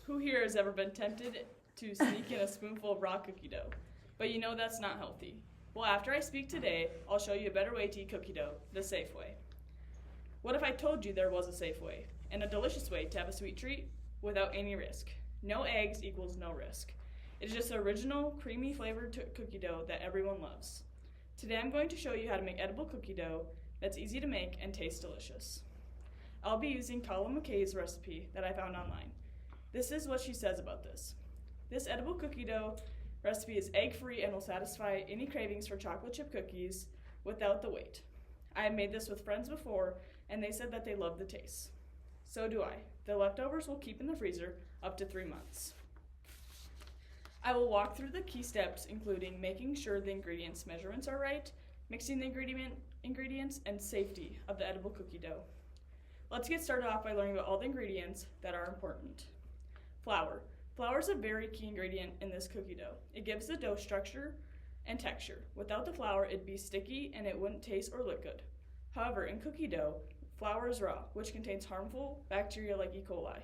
Who here has ever been tempted to sneak in a spoonful of raw cookie dough? But you know that's not healthy. Well, after I speak today, I'll show you a better way to eat cookie dough, the safe way. What if I told you there was a safe way, and a delicious way to have a sweet treat without any risk? No eggs equals no risk. It is just the original, creamy flavored cookie dough that everyone loves. Today I'm going to show you how to make edible cookie dough that's easy to make and tastes delicious. I'll be using Colin McKay's recipe that I found online. This is what she says about this. This edible cookie dough recipe is egg-free and will satisfy any cravings for chocolate chip cookies without the wait. I have made this with friends before, and they said that they love the taste. So do I. The leftovers will keep in the freezer up to 3 months. I will walk through the key steps, including making sure the ingredients measurements are right, mixing the ingredients, and safety of the edible cookie dough. Let's get started off by learning about all the ingredients that are important. Flour. Flour is a very key ingredient in this cookie dough. It gives the dough structure and texture. Without the flour, it'd be sticky and it wouldn't taste or look good. However, in cookie dough, flour is raw, which contains harmful bacteria like E. coli.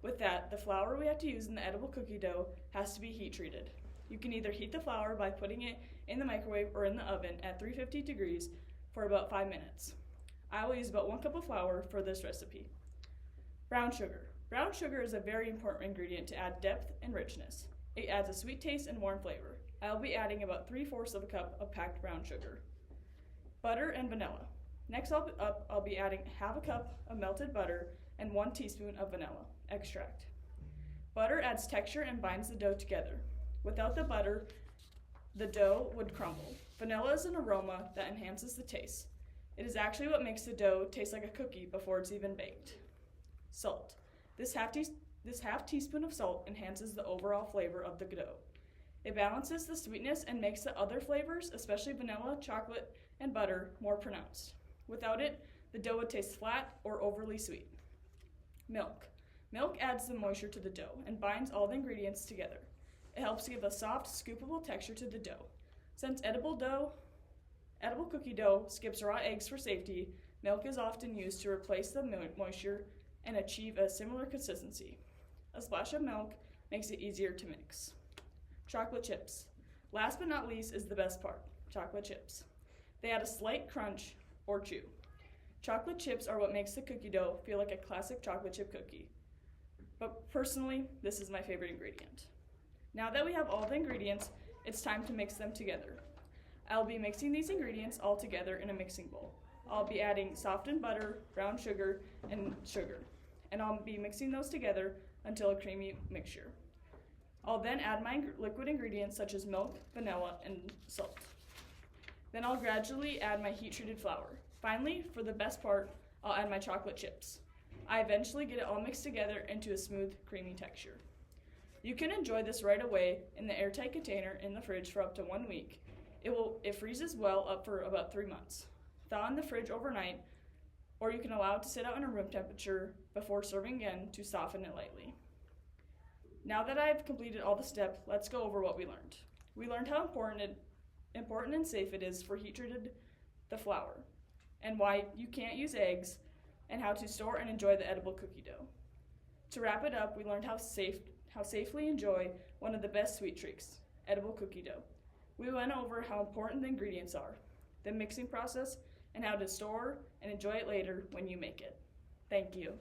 With that, the flour we have to use in the edible cookie dough has to be heat treated. You can either heat the flour by putting it in the microwave or in the oven at 350 degrees for about 5 minutes. I will use about 1 cup of flour for this recipe. Brown sugar. Brown sugar is a very important ingredient to add depth and richness. It adds a sweet taste and warm flavor. I will be adding about 3/4 of a cup of packed brown sugar. Butter and vanilla. Next I'll be adding 1/2 cup of melted butter and 1 teaspoon of vanilla extract. Butter adds texture and binds the dough together. Without the butter, the dough would crumble. Vanilla is an aroma that enhances the taste. It is actually what makes the dough taste like a cookie before it's even baked. Salt. This half teaspoon of salt enhances the overall flavor of the dough. It balances the sweetness and makes the other flavors, especially vanilla, chocolate, and butter, more pronounced. Without it, the dough would taste flat or overly sweet. Milk. Milk adds the moisture to the dough and binds all the ingredients together. It helps to give a soft, scoopable texture to the dough. Since edible cookie dough skips raw eggs for safety, milk is often used to replace the moisture and achieve a similar consistency. A splash of milk makes it easier to mix. Chocolate chips. Last but not least is the best part, chocolate chips. They add a slight crunch or chew. Chocolate chips are what makes the cookie dough feel like a classic chocolate chip cookie. But personally, this is my favorite ingredient. Now that we have all the ingredients, it's time to mix them together. I'll be mixing these ingredients all together in a mixing bowl. I'll be adding softened butter, brown sugar, and sugar. And I'll be mixing those together until a creamy mixture. I'll then add my liquid ingredients such as milk, vanilla, and salt. Then I'll gradually add my heat-treated flour. Finally, for the best part, I'll add my chocolate chips. I eventually get it all mixed together into a smooth, creamy texture. You can enjoy this right away in the airtight container in the fridge for up to 1 week. It freezes well up for about 3 months. Thaw in the fridge overnight, or you can allow it to sit out in a room temperature before serving again to soften it lightly. Now that I've completed all the steps, let's go over what we learned. We learned how important and safe it is for heat-treated the flour, and why you can't use eggs, and how to store and enjoy the edible cookie dough. To wrap it up, we learned how safely enjoy one of the best sweet treats, edible cookie dough. We went over how important the ingredients are, the mixing process, and how to store and enjoy it later when you make it. Thank you.